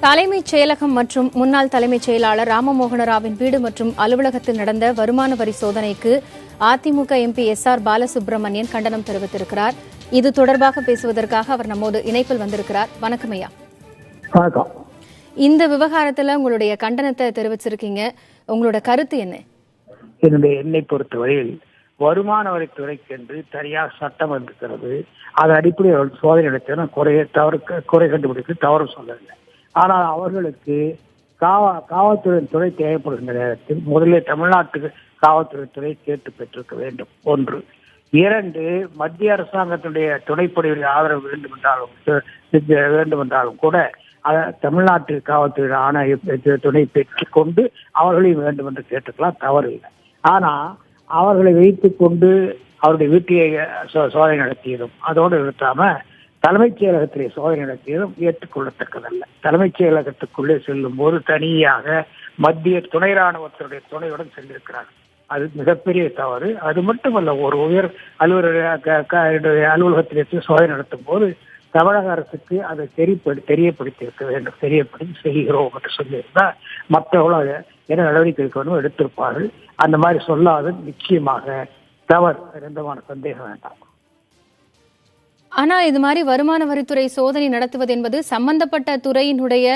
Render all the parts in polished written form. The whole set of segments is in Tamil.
தலைமைச் செயலகம் மற்றும் முன்னாள் தலைமைச் செயலாளர் ராமமோகன ராவின் வீடு மற்றும் அலுவலகத்தில் நடந்த வருமான வரி சோதனைக்கு அதிமுக எம்பி எஸ்.ஆர். பாலசுப்ரமணியன் கண்டனம் தெரிவித்திருக்கிறார். இது தொடர்பாக பேசுவதற்காக அவர் நம்மோடு இணைப்பில் வந்திருக்கிறார். வணக்கம் ஐயா. இந்த விவகாரத்தில் உங்களுடைய கண்டனத்தை தெரிவிச்சிருக்கீங்க. உங்களோட கருத்து என்ன? என்னுடைய எண்ணை பொறுத்தவரையில் வருமான வரித்துறைக்கு என்று தனியாக சட்டம் இருக்கிறது. அது அடிப்படையில் சோதனை நடத்தின குறை கண்டுபிடிக்க தவறு சொல்லவில்லை. ஆனால் அவர்களுக்கு காவல்துறை துறை தேவைப்படுகின்ற நேரத்தில் முதலில் தமிழ்நாட்டுக்கு காவல்துறை துறை கேட்டு பெற்றிருக்க வேண்டும். ஒன்று. இரண்டு, மத்திய அரசாங்கத்தினுடைய துணைப்படையுடைய ஆதரவு வேண்டுமென்றாலும் கூட தமிழ்நாட்டு காவல்துறை ஆணைய துணை பெற்றுக் கொண்டு அவர்களையும் வேண்டும் என்று கேட்டுக்கலாம், தவறு இல்லை. ஆனா அவர்களை வைத்துக் கொண்டு அவருடைய வீட்டிலே சோதனை நடத்தியதும் அதோடு நிறுத்தாம தலைமைச் செயலகத்திலே சோதனை நடத்தியதும் ஏற்றுக்கொள்ளத்தக்கதல்ல. தலைமைச் செயலகத்துக்குள்ளே செல்லும் போது தனியாக மத்திய துணை ராணுவத்தினுடைய துணையுடன் சென்றிருக்கிறார்கள். அது மிகப்பெரிய தவறு. அது மட்டுமல்ல, ஒரு உயர் அலுவலகத்திலே சோதனை நடத்தும் போது தமிழக அரசுக்கு அதை தெரியப்படுத்தியிருக்க வேண்டும். தெரியப்படுத்தி செய்கிறோம் என்று சொல்லியிருந்தால் மற்றவர்களும் என்ன நடவடிக்கை எடுக்கணும் எடுத்திருப்பார்கள். அந்த மாதிரி சொல்லாது நிச்சயமாக தவறு, எந்தமான சந்தேகம் வேண்டாம். ஆனா இது மாதிரி வருமான வரித்துறை சோதனை நடத்துவது என்பது சம்பந்தப்பட்ட துறையினுடைய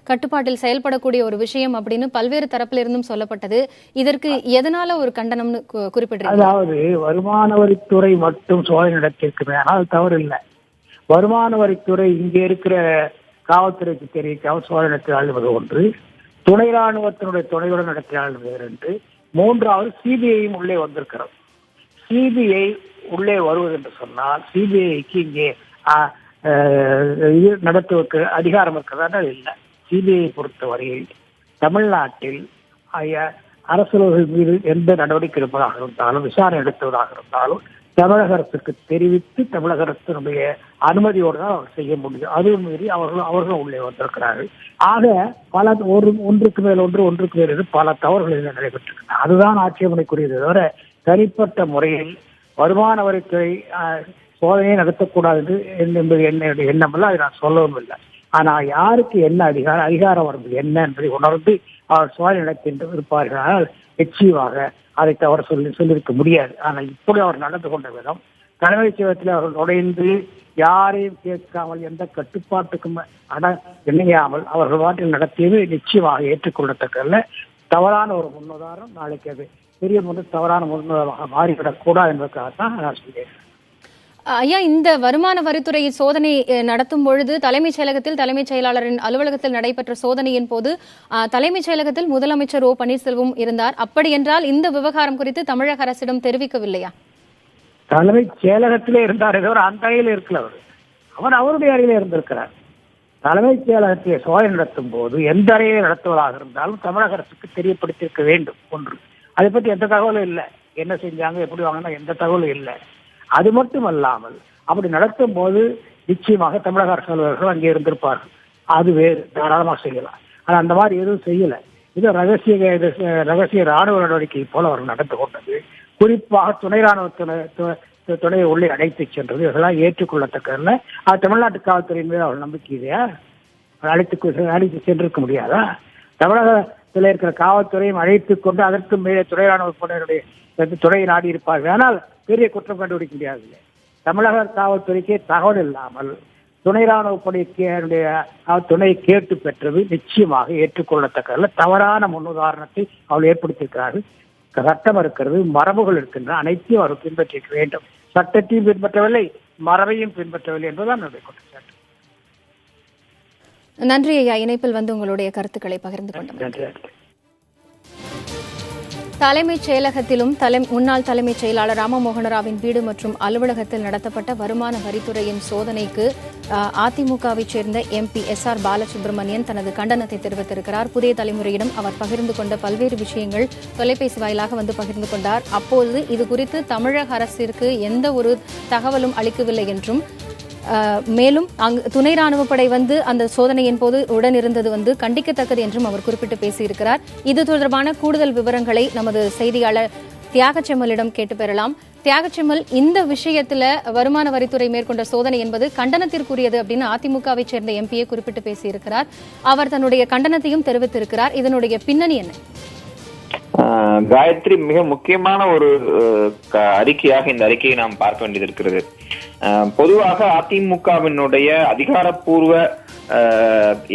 கட்டுப்பாட்டில் செயல்படக்கூடிய ஒரு விஷயம் அப்படின்னு பல்வேறு தரப்பிலிருந்தும் சொல்லப்பட்டது. இதற்கு எதனால ஒரு கண்டனம்னு குறிப்பிட்டிருக்கீங்க? அதாவது வருமான வரித்துறை மட்டும் சோதனை நடத்தியிருக்குமே, ஆனால் தவறு இல்லை. வருமான வரித்துறை இங்கே இருக்கிற காவல்துறைக்கு தெரிவிக்காமல் சோதனை நடத்தினாலும் ஒன்று, துணை ராணுவத்தினுடைய துணையுடன் நடத்தினாலும் இரண்டு, மூன்றாவது சிபிஐயும் உள்ளே வந்திருக்கிறது. சிபிஐ உள்ளே வருவது என்று சொன்னால் சிபிஐக்கு இங்கே இது நடத்துவதற்கு அதிகாரம் இருக்கிறதா? இல்லை. சிபிஐ பொறுத்தவரையில் தமிழ்நாட்டில் அரசுகள் மீது எந்த நடவடிக்கை எடுப்பதாக இருந்தாலும் விசாரணை எடுத்துவதாக இருந்தாலும் தமிழக அரசுக்கு தெரிவித்து தமிழக அரசினுடைய அனுமதியோடு தான் அவர் செய்ய முடியும். அதுவும் மீறி அவர்களும் உள்ளே வந்திருக்கிறார்கள். ஆக பல ஒன்றுக்கு மேல் ஒன்று பல தவறுகள் நடைபெற்றிருக்கின்றன. அதுதான் ஆட்சேபனைக்குரியது தவிர தனிப்பட்ட முறையில் வருமான வரித்துறை சோதனையை நடத்தக்கூடாது என்பது என்னுடைய எண்ணமல்ல. அதை நான் சொல்லவும் இல்லை. ஆனால் யாருக்கு என்ன அதிகாரம் வருவது என்ன என்பதை உணர்ந்து அவர் சோதனை நடத்தி இருப்பார்கள். நிச்சயமாக அதை தவறு சொல்லியிருக்க முடியாது. ஆனால் இப்படி அவர் நடந்து கொண்ட விதம், தலைமைச் செயலகத்தில் அவர்கள் நுழைந்து யாரையும் கேட்காமல் எந்த கட்டுப்பாட்டுக்கும் இணையாமல் அவர்கள் வாட்டில் நடத்தியது நிச்சயமாக ஏற்றுக்கொள்ளத்தக்கல்ல. தவறான ஒரு முன்னுதாரணம். நாளைக்கு அது பெரிய தவறான முன்னுதாரணமாக மாறிவிடக் கூடாது என்பதற்காகத்தான் நான் சொல்கிறேன். ஐயா, இந்த வருமான வரித்துறை சோதனை நடத்தும் பொழுது தலைமைச் செயலகத்தில் தலைமைச் செயலாளரின் அலுவலகத்தில் நடைபெற்ற சோதனையின் போது தலைமைச் செயலகத்தில் முதலமைச்சர் ஓ பன்னீர்செல்வம் இருந்தார். அப்படி என்றால் இந்த விவகாரம் குறித்து தமிழக அரசிடம் தெரிவிக்கவில்லையா? தலைமைச் செயலகத்திலே இருந்தார், ஏதோ அந்த அறையில் இருக்கல. அவர் அவருடைய அறையிலே இருந்திருக்கிறார். தலைமைச் செயலகத்திலே சோதனை நடத்தும் போது எந்த அறையை நடத்துவதாக இருந்தாலும் தமிழக அரசுக்கு தெரியப்படுத்தியிருக்க வேண்டும். ஒன்று. அதை பற்றி எந்த தகவலும் இல்லை. என்ன செஞ்சாங்க, எப்படி வாங்கினா எந்த தகவலும் இல்லை. அது மட்டுமல்லாமல் அப்படி நடத்தும் போது நிச்சயமாக தமிழக அரசு அலுவலர்கள் அங்கே இருந்திருப்பார்கள். அது வேறு, தாராளமாக செய்யலாம். ஆனால் அந்த மாதிரி எதுவும் செய்யலை. இது ரகசிய ராணுவ நடவடிக்கை போல அவர் நடந்து கொண்டது. குறிப்பாக துணை ராணுவ துணையை உள்ளே அழைத்து சென்றது இதெல்லாம் ஏற்றுக்கொள்ளத்தக்கதில்லை. அது தமிழ்நாட்டு காவல்துறையின் மீது அவர் நம்பிக்கை இல்லையா? அழைத்து சென்றிருக்க முடியாதா? தமிழகத்தில் இருக்கிற காவல்துறையும் அழைத்துக் கொண்டு அதற்கு மேலே துணை ராணுவ துறையை நாடி இருப்பார்கள். ஆனால் பெரிய குற்றம் கண்டுபிடிக்க முடியாது. தமிழக காவல்துறைக்கே தகவல் இல்லாமல் துணை ராணுவ படைக்கு துணை கேட்டு பெற்றது நிச்சயமாக ஏற்றுக்கொள்ளத்தக்கதில்லை. தவறான முன்னுதாரணத்தை அவள் ஏற்படுத்தியிருக்கிறார்கள். சட்டம் இருக்கிறது, மரபுகள் இருக்கின்றன, அனைத்தையும் அவர் பின்பற்றிக்க வேண்டும். சட்டத்தையும் பின்பற்றவில்லை, மரபையும் பின்பற்றவில்லை என்பதுதான் என்னுடைய குற்றச்சாட்டு. நன்றி ஐயா. இணைப்பில் வந்து உங்களுடைய கருத்துக்களை பகிர்ந்து கொண்டோம். நன்றி. தலைமைச் செயலகத்திலும் முன்னாள் தலைமைச் செயலாளர் ராமமோகன ராவின் வீடு மற்றும் அலுவலகத்தில் நடத்தப்பட்ட வருமான வரித்துறையின் சோதனைக்கு அதிமுகவைச் சேர்ந்த எம்பி எஸ்.ஆர். பாலசுப்ரமணியன் தனது கண்டனத்தை தெரிவித்திருக்கிறார். புதிய தலைமுறையிடம் அவர் பகிர்ந்து கொண்ட பல்வேறு விஷயங்கள் தொலைபேசி வாயிலாக வந்து பகிர்ந்து கொண்டார். அப்போது இது குறித்து தமிழக அரசிற்கு எந்த ஒரு தகவலும் அளிக்கவில்லை என்றும், மேலும் துணை ராணுவப்படை வந்து அந்த சோதனையின் போது உடன் இருந்தது கண்டிக்கத்தக்கது என்றும் அவர் குறிப்பிட்டு பேசியிருக்கிறார். இது தொடர்பான கூடுதல் விவரங்களை நமது செய்தியாளர் தியாகச்செம்மலிடம் கேட்டு பெறலாம். தியாகச்செம்மல், இந்த விஷயத்துல வருமான வரித்துறை மேற்கொண்ட சோதனை என்பது கண்டனத்திற்குரியது அப்படின்னு அதிமுகவை சேர்ந்த எம்பியை குறிப்பிட்டு பேசியிருக்கிறார். அவர் தன்னுடைய கண்டனத்தையும் தெரிவித்திருக்கிறார். இதனுடைய பின்னணி என்ன? காயத்ரி, மிக முக்கியமான ஒரு அறிக்கையாக இந்த அறிக்கையை நாம் பார்க்க வேண்டியது இருக்கிறது. பொதுவாக அதிமுகவினுடைய அதிகாரப்பூர்வ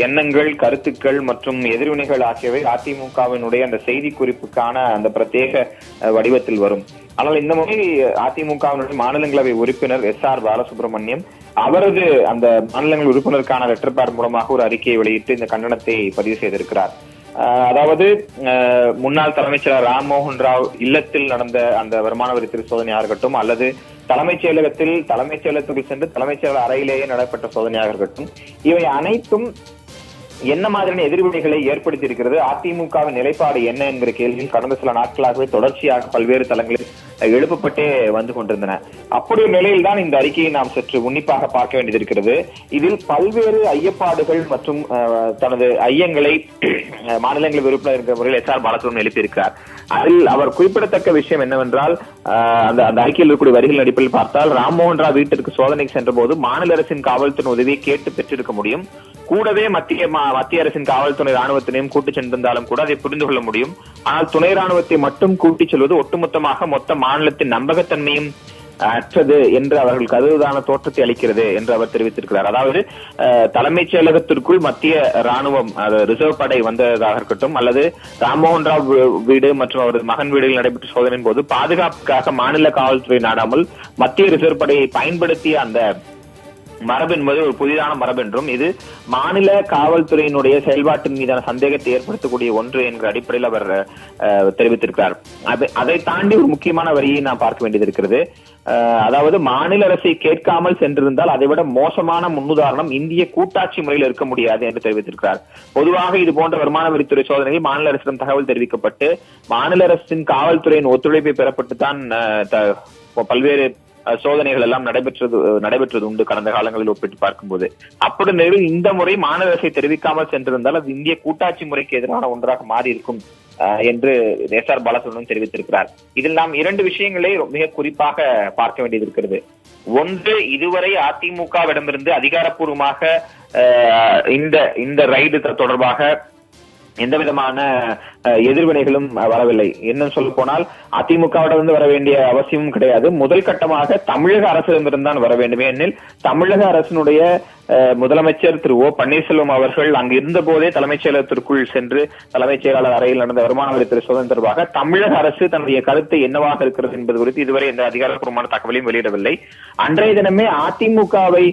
எண்ணங்கள், கருத்துக்கள் மற்றும் எதிர்வினைகள் ஆகியவை அதிமுகவினுடைய அந்த செய்தி குறிப்புக்கான அந்த பிரத்யேக வடிவத்தில் வரும். ஆனால் இந்த முறை அதிமுகவினுடைய மாநிலங்களவை உறுப்பினர் எஸ்.ஆர். பாலசுப்ரமணியம் அவரது அந்த மாநிலங்களவை உறுப்பினருக்கான லெட்டர் பேட் மூலமாக ஒரு அறிக்கையை வெளியிட்டு இந்த கண்டனத்தை பதிவு செய்திருக்கிறார். அதாவது முன்னாள் தலைமைச் செயலர் ராம்மோகன் ராவ் இல்லத்தில் நடந்த அந்த வருமான வரித்துறை சோதனையாக இருக்கட்டும், அல்லது தலைமைச் செயலகத்துக்கு சென்று தலைமைச் செயலர் அறையிலேயே நடைபெற்ற சோதனையாக இருக்கட்டும், இவை அனைத்தும் என்ன மாதிரியான எதிர்வினைகளை ஏற்படுத்தி இருக்கிறது, அதிமுகவின் நிலைப்பாடு என்ன என்கிற கேள்வியில் கடந்த சில நாட்களாகவே தொடர்ச்சியாக பல்வேறு தளங்களில் எழுப்பப்பட்டே வந்து கொண்டிருந்தன. அப்படி நிலையில் தான் இந்த அறிக்கையை நாம் சற்று உன்னிப்பாக பார்க்க வேண்டியது இருக்கிறது. இதில் பல்வேறு ஐயப்பாடுகள் மற்றும் தனது ஐயங்களை மாநிலங்களவை உறுப்பினர் என்ற முறையில் எஸ்.ஆர். பாலசுப்ரமணியம் எழுப்பியிருக்கிறார். அதில் அவர் குறிப்பிடத்தக்க விஷயம் என்னவென்றால், அந்த அறிக்கையில் இருக்கக்கூடிய வரிகளின் அடிப்படையில் பார்த்தால், ராம்மோகன் ராவ் வீட்டிற்கு சோதனைக்கு சென்ற போது மாநில அரசின் காவல்துறை உதவியை கேட்டு பெற்றிருக்க முடியும். கூடவே மத்திய அரசின் காவல்துறை ராணுவத்தினையும் கூட்டிச் சென்றிருந்தாலும் கூட அதை புரிந்து கொள்ள முடியும். ஆனால் துணை ராணுவத்தை மட்டும் கூட்டிச் செல்வது ஒட்டுமொத்தமாக மொத்த மாநிலத்தின் நம்பகத்தன்மையும் அற்றது என்று அவர்கள் கருதான தோற்றத்தை அளிக்கிறது என்று அவர் தெரிவித்திருக்கிறார். அதாவது தலைமைச் செயலகத்திற்குள் மத்திய ராணுவம், ரிசர்வ் படை வந்ததாக இருக்கட்டும், அல்லது ராம்மோகன் ராவ் வீடு மற்றும் அவரது மகன் வீடுகளில் நடைபெற்ற சோதனையின் போது பாதுகாப்புக்காக மாநில காவல்துறை நாடாமல் மத்திய ரிசர்வ் படையை பயன்படுத்திய அந்த மரபு என்பது ஒரு புதிதான மரபு என்றும், இது மாநில காவல்துறையினுடைய செயல்பாட்டின் மீதான சந்தேகத்தை ஏற்படுத்தக்கூடிய ஒன்று என்கிற அடிப்படையில் அவர் தெரிவித்திருக்கிறார். அதை தாண்டி ஒரு முக்கியமான வரியை நாம் பார்க்க வேண்டியது இருக்கிறது. அதாவது மாநில அரசை கேட்காமல் சென்றிருந்தால் அதைவிட மோசமான முன்னுதாரணம் இந்திய கூட்டாட்சி முறையில் இருக்க முடியாது என்று தெரிவித்திருக்கிறார். பொதுவாக இது போன்ற வருமான வரித்துறை சோதனையில் மாநில அரசிடம் தகவல் தெரிவிக்கப்பட்டு மாநில அரசின் காவல்துறையின் ஒத்துழைப்பை பெறப்பட்டுத்தான் பல்வேறு சோதனைகள் எல்லாம் நடைபெற்றது உண்டு கடந்த காலங்களில் ஒப்பிட்டு பார்க்கும்போது. அப்படி நிலையில் இந்த முறை மாநில அரசை தெரிவிக்காமல் சென்றிருந்தால் அது இந்திய கூட்டாட்சி முறைக்கு எதிரான ஒன்றாக மாறி இருக்கும் என்று எஸ்.ஆர். பாலசுப்ரமணியம் தெரிவித்திருக்கிறார். இதில் நாம் இரண்டு விஷயங்களை மிக குறிப்பாக பார்க்க வேண்டியது இருக்கிறது. ஒன்று, இதுவரை அதிமுகவிடமிருந்து அதிகாரப்பூர்வமாக இந்த ரைடு தொடர்பாக எந்த விதமான எதிர்வினைகளும் வரவில்லை. என்ன சொல்ல போனால் அதிமுகவிடமிருந்து வர வேண்டிய அவசியமும் கிடையாது. முதல் கட்டமாக தமிழக அரசிடமிருந்தான் வர வேண்டும். ஏனெனில் தமிழக அரசினுடைய முதலமைச்சர் திரு ஓ பன்னீர்செல்வம் அவர்கள் அங்கு இருந்த போதே தலைமைச் செயலகத்திற்குள் சென்று தலைமைச் செயலாளர் அறையில் நடந்த வருமான வரித்துறை சோதனை தொடர்பாக தமிழக அரசு தன்னுடைய கருத்து என்னவாக இருக்கிறது என்பது குறித்து இதுவரை எந்த அதிகாரப்பூர்வமான தகவலையும் வெளியிடவில்லை. அன்றைய தினமே அதிமுகவை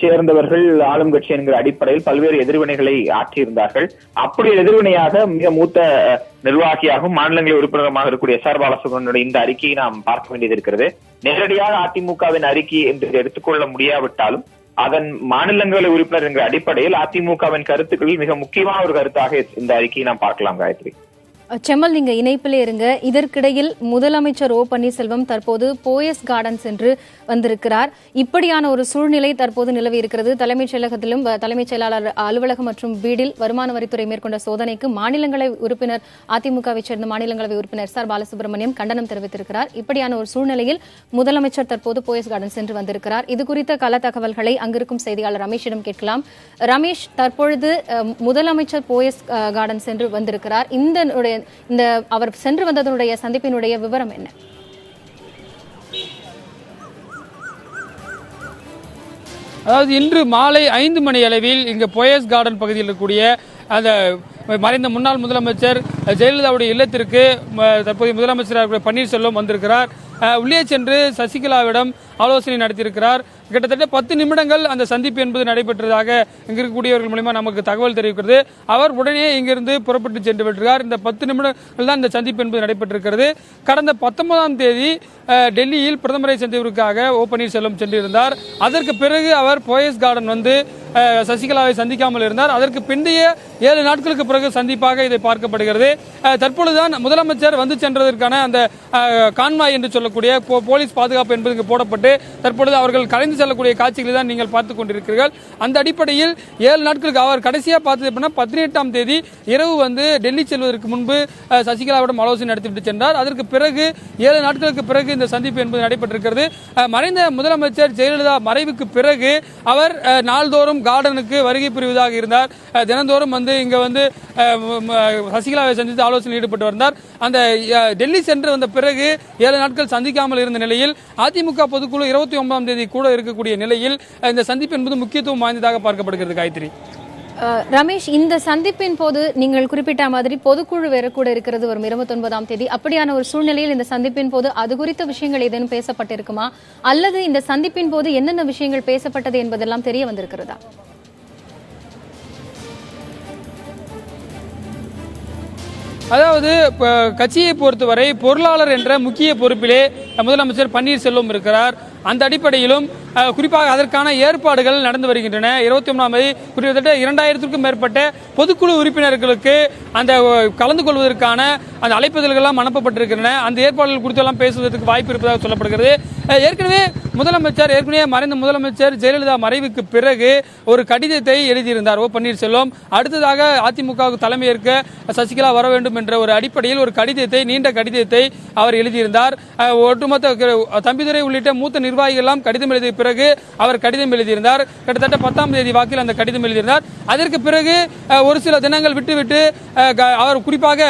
சேர்ந்தவர்கள் ஆளும் கட்சி என்கிற அடிப்படையில் பல்வேறு எதிர்வினைகளை ஆற்றியிருந்தார்கள். அப்படி எதிர்வினையாக மிக மூத்த நிர்வாகியாகவும் மாநிலங்களவை உறுப்பினருமாக இருக்கக்கூடிய எஸ்.ஆர். பாலசுப்ரமணியனுடைய இந்த அறிக்கையை நாம் பார்க்க வேண்டியது இருக்கிறது. நேரடியாக அதிமுகவின் அறிக்கை என்று எடுத்துக்கொள்ள முடியாவிட்டாலும் அதன் மாநிலங்களவை உறுப்பினர் என்கிற அடிப்படையில் அதிமுகவின் கருத்துக்களில் மிக முக்கியமான ஒரு கருத்தாக இந்த அறிக்கையை நாம் பார்க்கலாம். காயத்ரி, செம்மல், நீங்க இணைப்பிலே இருங்க. இதற்கிடையில் முதலமைச்சர் ஓ பன்னீர்செல்வம் தற்போது போயஸ் கார்டன் சென்று வந்திருக்கிறார். இப்படியான ஒரு சூழ்நிலை தற்போது நிலவி இருக்கிறது. தலைமைச் செயலகத்திலும் தலைமைச் செயலாளர் அலுவலகம் மற்றும் வீடில் வருமான வரித்துறை மேற்கொண்ட சோதனைக்கு மாநிலங்களவை உறுப்பினர் அதிமுகவை சேர்ந்த மாநிலங்களவை உறுப்பினர் எஸ்.ஆர். பாலசுப்ரமணியம் கண்டனம் தெரிவித்திருக்கிறார். இப்படியான ஒரு சூழ்நிலையில் முதலமைச்சர் தற்போது போயஸ் கார்டன் சென்று வந்திருக்கிறார். இது குறித்த கள தகவல்களை அங்கிருக்கும் செய்தியாளர் ரமேஷிடம் கேட்கலாம். ரமேஷ், தற்பொழுது முதலமைச்சர் போயஸ் கார்டன் சென்று வந்திருக்கிறார். இந்த அவர் சென்று வந்ததனுடைய சந்திப்பினுடைய விவரம் என்ன? அதாவது இன்று மாலை 5 மணி அளவில் இங்கு போயஸ் கார்டன் பகுதியில் இருக்கக்கூடிய அந்த மறைந்த முன்னாள் முதலமைச்சர் ஜெயலலிதாவுடைய இல்லத்திற்கு தற்போதைய முதலமைச்சர் பன்னீர்செல்வம் வந்திருக்கிறார். உள்ளே சென்று சசிகலாவிடம் ஆலோசனை நடத்தியிருக்கிறார். கிட்டத்தட்ட 10 நிமிடங்கள் அந்த சந்திப்பு என்பது நடைபெற்றதாக இங்கு இருக்கக்கூடியவர்கள் மூலமா நமக்கு தகவல் தெரிவிக்கிறது. அவர் உடனே இங்கிருந்து புறப்பட்டு சென்று விட்டார். இந்த 10 நிமிடங்கள் தான் இந்த சந்திப்பு என்பது நடைபெற்றிருக்கிறது. கடந்த 19ஆம் தேதி டெல்லியில் பிரதமரை சந்திப்பதற்காக ஓ பன்னீர்செல்வம் சென்றிருந்தார். அதற்கு பிறகு அவர் போயஸ் கார்டன் வந்து சசிகலாவை சந்திக்காமல் இருந்தார். அதற்கு பிந்தைய 7 நாட்களுக்கு பிறகு சந்திப்பாக இதை பார்க்கப்படுகிறது. தற்பொழுதுதான் முதலமைச்சர் வந்து சென்றதற்கான அந்த கான்வாய் என்று சொல்லக்கூடிய போலீஸ் பாதுகாப்பு என்பது இங்கு போடப்பட்டு தற்பொழுது அவர்கள் கலைந்து செல்லக்கூடிய காட்சிகளை தான் நீங்கள் பார்த்துக் கொண்டிருக்கிறீர்கள். அந்த அடிப்படையில் 7 நாட்களுக்கு அவர் கடைசியாக பார்த்தது அப்படின்னா 18ஆம் தேதி இரவு வந்து டெல்லி செல்வதற்கு முன்பு சசிகலாவிடம் ஆலோசனை நடத்திவிட்டு சென்றார். அதற்கு பிறகு 7 நாட்களுக்கு பிறகு இந்த சந்திப்பு என்பது நடைபெற்றிருக்கிறது. மறைந்த முதலமைச்சர் ஜெயலலிதா மறைவுக்கு பிறகு அவர் நாள்தோறும் கார்டனுக்கு வருகை புரிவதாக இருந்தார். தினந்தோறும் வந்து இங்க வந்து சசிகலாவை சந்தித்து ஆலோசனையில் ஈடுபட்டு வந்தார். அந்த டெல்லி சென்று வந்த பிறகு 7 நாட்கள் சந்திக்காமல் இருந்த நிலையில் அதிமுக பொதுக்குழு 29ஆம் தேதி கூட இருக்கக்கூடிய நிலையில் இந்த சந்திப்பு என்பது முக்கியத்துவம் வாய்ந்ததாக பார்க்கப்படுகிறது. காயத்ரி, ரமேஷ், இந்த சந்திப்பின் போது நீங்கள் குறிப்பிட்ட மாதிரி பொதுக்குழு வேற கூட இருக்கிறது வரும் 29ஆம் தேதி. அப்படியான ஒரு சூழ்நிலையில் இந்த சந்திப்பின் போது அது குறித்த விஷயங்கள் ஏதேனும் பேசப்பட்டிருக்குமா, அல்லது இந்த சந்திப்பின் போது என்னென்ன விஷயங்கள் பேசப்பட்டது என்பதெல்லாம் தெரிய வந்திருக்கிறதா? அதாவது கட்சியை பொறுத்தவரை பொருளாளர் என்ற முக்கிய பொறுப்பிலே முதலமைச்சர் பன்னீர்செல்வம் இருக்கிறார். அந்த அடிப்படையிலும் குறிப்பாக அதற்கான ஏற்பாடுகள் நடந்து வருகின்றன. 21ஆம் தேதி கிட்டத்தட்ட 2000க்கும் மேற்பட்ட பொதுக்குழு உறுப்பினர்களுக்கு அந்த கலந்து கொள்வதற்கான அந்த அழைப்புதல்கள் அனுப்பப்பட்டிருக்கின்றன. அந்த ஏற்பாடுகள் குறித்து எல்லாம் பேசுவதற்கு வாய்ப்பு இருப்பதாக சொல்லப்படுகிறது. ஏற்கனவே மறைந்த முதலமைச்சர் ஜெயலலிதா மறைவுக்கு பிறகு ஒரு கடிதத்தை எழுதியிருந்தார் ஓ பன்னீர்செல்வம். அடுத்ததாக அதிமுகவுக்கு தலைமையேற்க சசிகலா வர வேண்டும் என்ற ஒரு அடிப்படையில் ஒரு நீண்ட கடிதத்தை அவர் எழுதியிருந்தார். ஒட்டுமொத்த தம்பிதுரை உள்ளிட்ட மூத்த நிர்வாகிகள் எல்லாம் கடிதம் எழுதிய பிறகு அவர் கடிதம் எழுதியிருந்தார். கிட்டத்தட்ட 10ஆம் தேதி வாக்கில் அந்த கடிதம் எழுதியிருந்தார். அதற்கு பிறகு ஒரு சில தினங்கள் விட்டுவிட்டு அவர் குறிப்பாக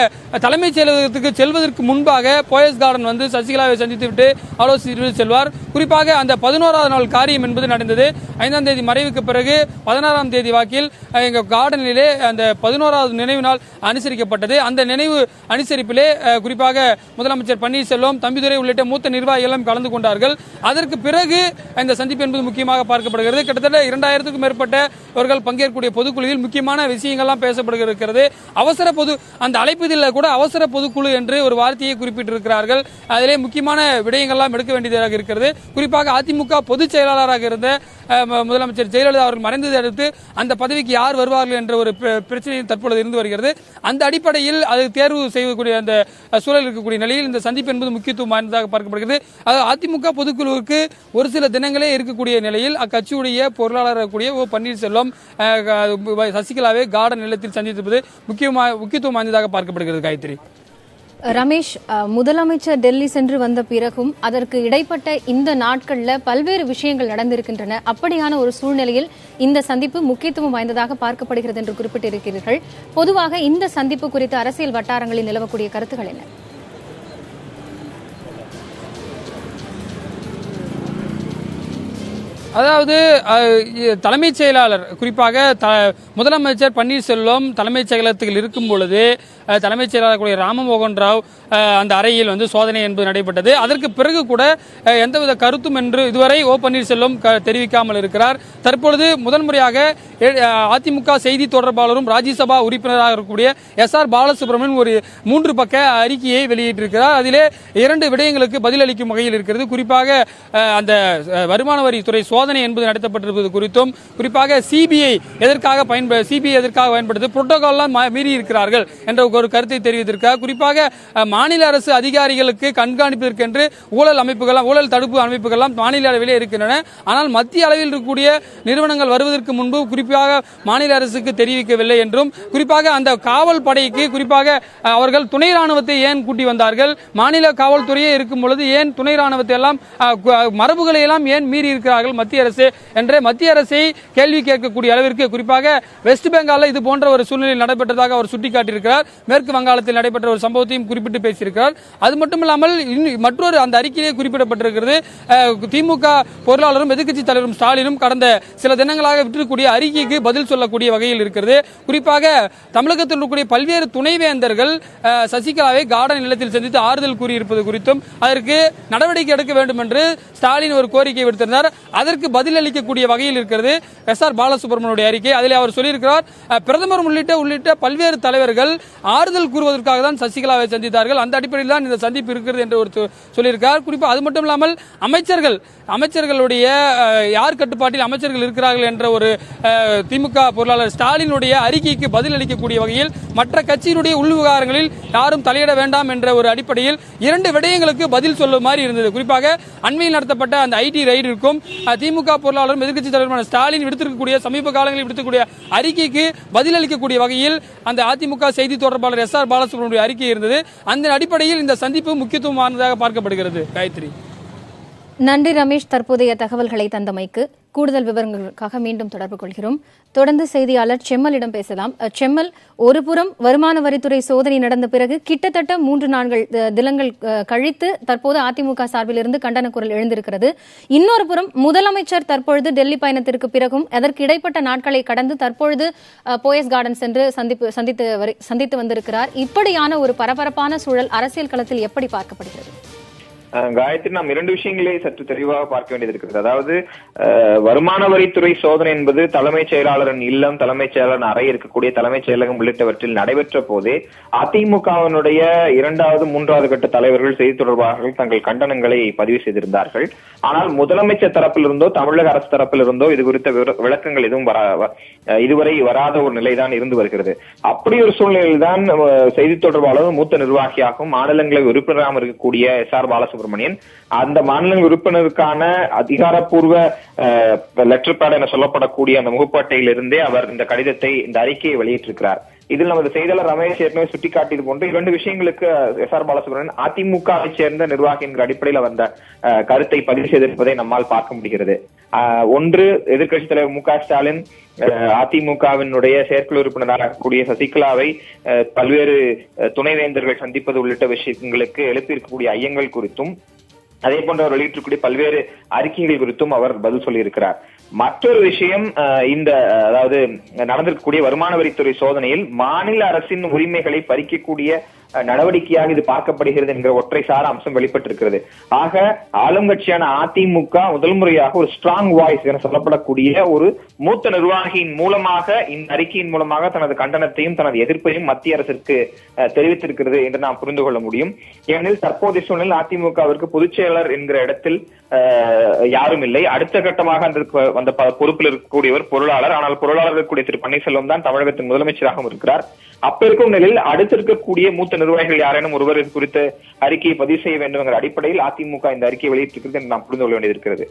தலைமைச் செயலகத்துக்கு செல்வதற்கு முன்பாக போயஸ் கார்டன் வந்து சசிகலாவை சந்தித்து விட்டு ஆலோசித்து செல்வார். குறிப்பாக அந்த 11ஆவது நாள் காரியம் என்பது நடந்தது. 5ஆம் தேதி மறைவுக்கு பிறகு 16ஆம் தேதி வாக்கில் எங்க கார்டனிலே அந்த 11ஆவது நினைவு நாள் அனுசரிக்கப்பட்டது. அந்த நினைவு அனுசரிப்பிலே குறிப்பாக முதலமைச்சர் பன்னீர்செல்வம், தம்பிதுரை உள்ளிட்ட மூத்த நிர்வாகிகள் கலந்து கொண்டார்கள். அதற்கு பிறகு இந்த சந்திப்பு என்பது முக்கியமாக பார்க்கப்படுகிறது. கிட்டத்தட்ட 2000க்கும் மேற்பட்டவர்கள் பங்கேற்கக்கூடிய பொதுக்குழுவில் முக்கியமான விஷயங்கள்லாம் பேசப்படுகிறது. அந்த அழைப்பதில் கூட அவசர பொதுக்குழு என்று ஒரு வார்த்தையை குறிப்பிட்டிருக்கிறார்கள். அதிலே முக்கியமான விடயங்கள்லாம் எடுக்க வேண்டியதாக இருக்கிறது. குறிப்பாக அதிமுக பொதுச் செயலாளராக இருந்த முதலமைச்சர் ஜெயலலிதா அவர்கள் மறைந்ததை அடுத்து அந்த பதவிக்கு யார் வருவார்கள் என்ற ஒரு பிரச்சனை தற்பொழுது இருந்து வருகிறது. அந்த அடிப்படையில் அதை தேர்வு செய்யக்கூடிய அந்த சூழல் இருக்கக்கூடிய நிலையில் இந்த சந்திப்பு என்பது முக்கியத்துவம் வாய்ந்ததாக பார்க்கப்படுகிறது. அதிமுக பொதுக்குழுவுக்கு ஒரு சில தினங்களே இருக்கக்கூடிய நிலையில் அக்கட்சியுடைய பொருளாளர் கூடிய ஓ பன்னீர்செல்வம் சசிகலாவை கார்டன் நிலையத்தில் சந்தித்திருப்பது முக்கியத்துவம் வாய்ந்ததாக பார்க்கப்படுகிறது. காயத்ரி, ரமேஷ், முதலமைச்சர் டெல்லி சென்று வந்த பிறகும் அதற்கு இடைப்பட்ட இந்த நாட்கள்ல பல்வேறு விஷயங்கள் நடந்திருக்கின்றன. அப்படியான ஒரு சூழ்நிலையில் இந்த சந்திப்பு முக்கியத்துவம் வாய்ந்ததாக பார்க்கப்படுகிறது என்று குறிப்பிட்டிருக்கிறீர்கள். பொதுவாக இந்த சந்திப்பு குறித்து அரசியல் வட்டாரங்களில் நிலவக்கூடிய கருத்துக்கள் என்ன? அதாவது தலைமைச் செயலாளர் குறிப்பாக முதலமைச்சர் பன்னீர்செல்வம் தலைமைச் செயலகத்தில் இருக்கும் பொழுது தலைமைச் செயலாளர் ராமமோகன் ராவ் அந்த அறையில் வந்து சோதனை என்பது நடைபெற்றது. அதற்கு பிறகு கூட எந்தவித கருத்தும் என்று இதுவரை ஓ பன்னீர்செல்வம் தெரிவிக்காமல் இருக்கிறார். தற்பொழுது முதன்முறையாக அதிமுக செய்தி தொடர்பாளரும் ராஜ்யசபா உறுப்பினராக இருக்கக்கூடிய SR பாலசுப்ரமணியன் ஒரு 3 பக்க அறிக்கையை வெளியிட்டிருக்கிறார். அதிலே 2 விடயங்களுக்கு பதிலளிக்கும் வகையில் இருக்கிறது. குறிப்பாக அந்த வருமான வரித்துறை சோதனை என்பது நடத்தப்பட்டிருப்பது குறித்தும், குறிப்பாக சிபிஐ எதற்காக பயன்படுத்தி புரோட்டோகால்லாம் மீறி இருக்கிறார்கள் என்ற ஒரு கருத்தை தெரிவித்திருக்கிறார். குறிப்பாக மாநில அரசு அதிகாரிகளுக்கு கண்காணிப்பதற்கென்று ஊழல் தடுப்பு அமைப்புகள் மாநில அளவிலே இருக்கின்றன. ஆனால் மத்திய அளவில் இருக்கக்கூடிய நிறுவனங்கள் வருவதற்கு முன்பு குறிப்பாக மாநில அரசுக்கு தெரிவிக்கவில்லை என்றும், குறிப்பாக அந்த காவல் படைக்கு குறிப்பாக அவர்கள் துணை ராணுவத்தை ஏன் கூட்டி வந்தார்கள், மாநில காவல்துறையே இருக்கும் பொழுது ஏன் துணை ராணுவத்தை எல்லாம் மரபுகளை எல்லாம் ஏன் மீறி இருக்கிறார்கள் மத்திய அரசு என்ற மத்திய அரசை கேள்வி கேட்கக்கூடிய அளவிற்கு குறிப்பாக வெஸ்ட் பெங்காலில் இது போன்ற ஒரு சூழ்நிலை நடைபெற்றதாக அவர் சுட்டிக்காட்டியிருக்கிறார். மேற்கு வங்காளத்தில் நடைபெற்ற ஒரு சம்பவத்தையும் குறிப்பிட்டு பேசியிருக்கிறார். அது மட்டுமில்லாமல் மற்றொரு அந்த அறிக்கையிலே குறிப்பிடப்பட்டிருக்கிறது, திமுக பொருளாளரும் எதிர்க்கட்சி தலைவரும் ஸ்டாலினும் கடந்த சில தினங்களாக விட்டிருக்கக்கூடிய அறிக்கைக்கு பதில் சொல்லக்கூடிய வகையில் இருக்கிறது. குறிப்பாக தமிழகத்தில் இருக்கக்கூடிய பல்வேறு துணைவேந்தர்கள் சசிகலாவை கார்டன் நிலத்தில் சந்தித்து ஆறுதல் கூறியிருப்பது குறித்தும் அதற்கு நடவடிக்கை எடுக்க வேண்டும் என்று ஸ்டாலின் ஒரு கோரிக்கை விடுத்திருந்தார். அதற்கு இதற்கு பதில் அளிக்கக்கூடிய வகையில் இருக்கிறது எஸ்ஆர் பாலசுப்ரமணியனுடைய அறிக்கை. அதில் அவர் சொல்லியிருக்கிறார், பிரதமர் உள்ளிட்ட பல்வேறு தலைவர்கள் ஆறுதல் கூறுவதற்காக தான் சசிகலாவை சந்தித்தார்கள், அந்த அடிப்படையில் தான் இந்த சந்திப்பு இருக்கிறது என்று ஒரு சொல்லியிருக்கார். குறிப்பாக அது மட்டும் இல்லாமல் அமைச்சர்களுடைய யார் கட்டுப்பாட்டில் அமைச்சர்கள் இருக்கிறார்கள் என்ற ஒரு திமுக பொருளாளர் ஸ்டாலினுடைய அறிக்கைக்கு பதில் அளிக்கக்கூடிய வகையில் மற்ற கட்சியினுடைய உள்விவகாரங்களில் யாரும் தலையிட வேண்டாம் என்ற ஒரு அடிப்படையில் 2 விடயங்களுக்கு பதில் சொல்லும் மாதிரி இருந்தது. குறிப்பாக அண்மையில் நடத்தப்பட்ட அந்த ஐடி ரைடிற்கும் திமுக பொருளாளரும் எதிர்க்கட்சி தலைவரான ஸ்டாலின் விடுத்திருக்கக்கூடிய சமீப காலங்களில் விடுத்தக்கூடிய அறிக்கைக்கு பதில் அளிக்கக்கூடிய வகையில் அந்த அதிமுக செய்தி தொடர்பாளர் எஸ்ஆர் பாலசுப்ரமணிய அறிக்கை இருந்தது. அந்த அடிப்படையில் இந்த சந்திப்பு முக்கியத்துவமானதாக பார்க்கப்படுகிறது. காயத்ரி, நன்றி ரமேஷ். தற்போதைய தகவல்களை தந்தமைக்கு. கூடுதல் விவரங்களுக்காக மீண்டும் தொடர்பு கொள்கிறோம். தொடர்ந்து செய்தியாளர் செம்மலிடம் பேசலாம். செம்மல், ஒருபுறம் வருமான வரித்துறை சோதனை நடந்த பிறகு கிட்டத்தட்ட 3-4 தினங்கள் கழித்து தற்போது அதிமுக சார்பில் இருந்து கண்டன குரல் எழுந்திருக்கிறது. இன்னொரு புறம் முதலமைச்சர் தற்பொழுது டெல்லி பயணத்திற்கு பிறகும் அதற்கு இடைப்பட்ட நாட்களை கடந்து தற்பொழுது போயஸ் கார்டன் சென்று சந்தித்து வந்திருக்கிறார். இப்படியான ஒரு பரபரப்பான சூழல் அரசியல் களத்தில் எப்படி பார்க்கப்படுகிறது? காயத்ரி, நாம் 2 விஷயங்களை சற்று தெளிவாக பார்க்க வேண்டியது இருக்கிறது. அதாவது வருமான வரித்துறை சோதனை என்பது தலைமைச் செயலாளரின் இல்லம், தலைமைச் செயலாளர் அறை இருக்கக்கூடிய தலைமைச் செயலகம் உள்ளிட்டவற்றில் நடைபெற்ற போதே அதிமுகவினுடைய 2வது 3வது கட்ட தலைவர்கள், செய்தி தொடர்பாளர்கள் தங்கள் கண்டனங்களை பதிவு செய்திருந்தார்கள். ஆனால் முதலமைச்சர் தரப்பிலிருந்தோ தமிழக அரசு தரப்பிலிருந்தோ இது குறித்த விளக்கங்கள் எதுவும் இதுவரை வராத ஒரு நிலைதான் இருந்து வருகிறது. அப்படி ஒரு சூழ்நிலையில் தான் செய்தி தொடர்பாளரும் மூத்த நிர்வாகியாகவும் மாநிலங்களவை உறுப்பினராக இருக்கக்கூடிய எஸ்ஆர் பாலசுப்ரமணியன் அந்த மாநில உறுப்பினருக்கான அதிகாரப்பூர்வ லெட்டர் பேட் என சொல்லப்படக்கூடிய அந்த முகப்பாட்டையிலிருந்தே அவர் இந்த கடிதத்தை, இந்த அறிக்கையை வெளியிட்டிருக்கிறார். இதில் நமது செய்தியாளர் ரமேஷ் ஏற்கனவே சுட்டிக்காட்டியது போன்று 2 விஷயங்களுக்கு எஸ்ஆர் பாலசுப்ரமணியன் அதிமுகவை சேர்ந்த நிர்வாகி என்கிற அடிப்படையில் வந்த கருத்தை பதிவு செய்திருப்பதை நம்மால் பார்க்க முடிகிறது. ஒன்று, எதிர்க்கட்சித் தலைவர் மு க ஸ்டாலின் அதிமுகவினுடைய செயற்குழு உறுப்பினராக கூடிய சசிகலாவை பல்வேறு துணைவேந்தர்கள் சந்திப்பது உள்ளிட்ட விஷயங்களுக்கு எழுப்பியிருக்கக்கூடிய ஐயங்கள் குறித்தும், அதே போன்று அவர் வெளியிட்டிருக்கூடிய பல்வேறு அறிக்கைகள் குறித்தும் அவர் பதில் சொல்லியிருக்கிறார். மற்றொரு விஷயம், அதாவது நடந்திருக்கக்கூடிய வருமான வரித்துறை சோதனையில் மாநில அரசின் உரிமைகளை பறிக்கக்கூடிய நடவடிக்கையாக இது பார்க்கப்படுகிறது என்கிற ஒற்றை சார அம்சம் வெளிப்பட்டிருக்கிறது. ஆக ஆளும் கட்சியான அதிமுக முதல் முறையாக ஒரு ஸ்ட்ராங் வாய்ஸ் என சொல்லப்படக்கூடிய ஒரு மூத்த நிர்வாகியின் மூலமாக, இந்த அறிக்கையின் மூலமாக தனது கண்டனத்தையும் தனது எதிர்ப்பையும் மத்திய அரசிற்கு தெரிவித்திருக்கிறது என்று நாம் புரிந்து கொள்ள முடியும். ஏனெனில் தற்போதைய சூழ்நிலையில் அதிமுகவிற்கு பொதுச் செயலர் என்கிற இடத்தில் யாரும் இல்லை. அடுத்த கட்டமாக அந்த பொறுப்பில் இருக்கக்கூடியவர் பொருளாளர். ஆனால் பொருளாளர் இருக்கக்கூடிய திரு பன்னீர்செல்வம் தான் தமிழகத்தின் முதலமைச்சராகவும் இருக்கிறார். அப்ப இருக்கும் நிலையில் அடுத்திருக்கக்கூடிய மூத்த நிர்வாகிகள் யாரேனும் ஒருவர் குறித்த அறிக்கையை பதிவு செய்ய வேண்டும் என்கிற அடிப்படையில் அதிமுக இந்த அறிக்கையை வெளியிட்டிருக்கிறது என்று நாம் புரிந்து கொள்ள வேண்டியிருக்கிறது.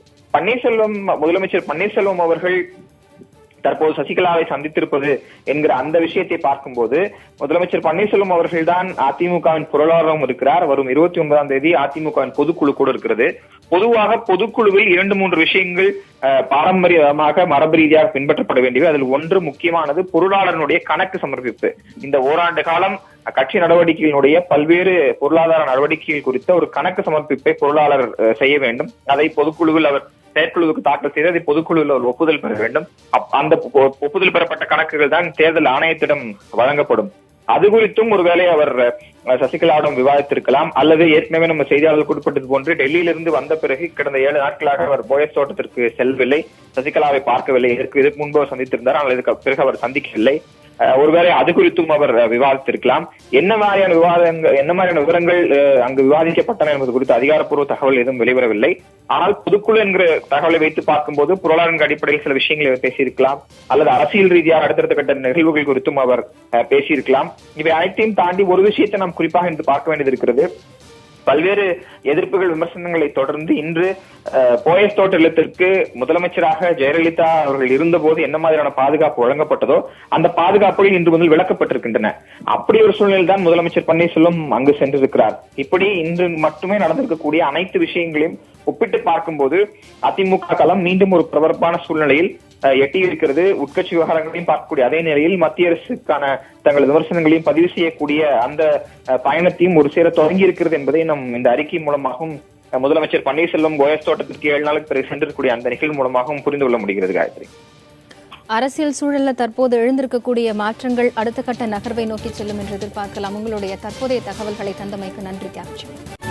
முதலமைச்சர் பன்னீர்செல்வம் அவர்கள் தற்போது சசிகலாவை சந்தித்திருப்பது என்கிற அந்த விஷயத்தை பார்க்கும்போது முதலமைச்சர் பன்னீர்செல்வம் அவர்கள் தான் அதிமுகவின் பொருளாளரும் இருக்கிறார். வரும் 29ஆம் தேதி அதிமுகவின் பொதுக்குழு கூட இருக்கிறது. பொதுவாக பொதுக்குழுவில் 2-3 விஷயங்கள் பாரம்பரியமாக மரபு ரீதியாக பின்பற்றப்பட வேண்டியவை. அதில் ஒன்று முக்கியமானது பொருளாளருடைய கணக்கு சமர்ப்பிப்பு. இந்த ஓராண்டு காலம் கட்சி நடவடிக்கைகளுடைய பல்வேறு பொருளாதார நடவடிக்கைகள் குறித்த ஒரு கணக்கு சமர்ப்பிப்பை பொருளாளர் செய்ய வேண்டும். அதை பொதுக்குழுவில் அவர் செயற்குழுவுக்கு தாக்கல் செய்து அதை பொதுக்குழுவில் ஒரு ஒப்புதல் பெற வேண்டும். அந்த ஒப்புதல் பெறப்பட்ட கணக்குகள் தான் தேர்தல் ஆணையத்திடம் வழங்கப்படும். அது குறித்தும் ஒருவேளை அவர் சசிகலாவிடம் விவாதித்திருக்கலாம். அல்லது ஏற்கனவே நம்ம செய்தியாளர்கள் குறிப்பிட்டது போன்று டெல்லியிலிருந்து வந்த பிறகு கடந்த 7 நாட்களாக அவர் போயஸ் தோட்டத்திற்கு செல்லவில்லை, சசிகலாவை பார்க்கவில்லை. இதற்கு முன்பு அவர் சந்தித்திருந்தார், ஆனால் இதற்கு பிறகு அவர் சந்திக்கவில்லை. ஒருவேளை அது குறித்தும் அவர் விவாதித்திருக்கலாம். என்ன மாதிரியான விவரங்கள் அங்கு விவாதிக்கப்பட்டன என்பது குறித்து அதிகாரப்பூர்வ தகவல் எதுவும் வெளிவரவில்லை. ஆனால் பொதுக்குழு என்கிற தகவலை வைத்து பார்க்கும்போது பொருளாதார அடிப்படையில் சில விஷயங்களை பேசியிருக்கலாம், அல்லது அரசியல் ரீதியாக அடுத்தடுத்த கட்ட நிகழ்வுகள் குறித்தும் அவர் பேசியிருக்கலாம். இவை அனைத்தையும் தாண்டி ஒரு விஷயத்தை நாம் குறிப்பாக இன்று பார்க்க வேண்டியது இருக்கிறது. பல்வேறு எதிர்ப்புகள், விமர்சனங்களை தொடர்ந்து இன்று போயஸ் தோட்ட இல்லத்திற்கு முதலமைச்சராக ஜெயலலிதா அவர்கள் இருந்தபோது என்ன மாதிரியான பாதுகாப்பு வழங்கப்பட்டதோ அந்த பாதுகாப்புகள் இன்று முதல் விளக்கப்பட்டிருக்கின்றன. அப்படி ஒரு சூழ்நிலையில் தான் முதலமைச்சர் பன்னீர்செல்வம் அங்கு சென்றிருக்கிறார். இப்படி இன்று மட்டுமே நடந்திருக்கக்கூடிய அனைத்து விஷயங்களையும் ஒப்பிட்டு பார்க்கும்போது அதிமுக களம் மீண்டும் ஒரு பரபரப்பான சூழ்நிலையில் எட்டியிருக்கிறது. உட்கட்சி விவகாரங்களையும் பார்க்கக்கூடிய அதே நிலையில் மத்திய அரசுக்கான தங்களது விமர்சனங்களையும் பதிவு செய்யக்கூடிய அந்த பயணத்தையும் ஒரு சேர தொடங்கி இருக்கிறது என்பதை நம் இந்த அறிக்கை மூலமாகவும் முதலமைச்சர் பன்னீர்செல்வம் போயஸ் தோட்டத்திற்கு 7 நாளுக்கு பிறகு சென்றிருக்கக்கூடிய அந்த நிகழ்வு மூலமாகவும் புரிந்து கொள்ள முடிகிறது. காயத்ரி, அரசியல் சூழல்ல தற்போது எழுந்திருக்கக்கூடிய மாற்றங்கள் அடுத்த கட்ட நகர்வை நோக்கி செல்லும் என்று எதிர்பார்க்கலாம். உங்களுடைய தற்போதைய தகவல்களை தந்தமைக்கு நன்றி கேப்டன்.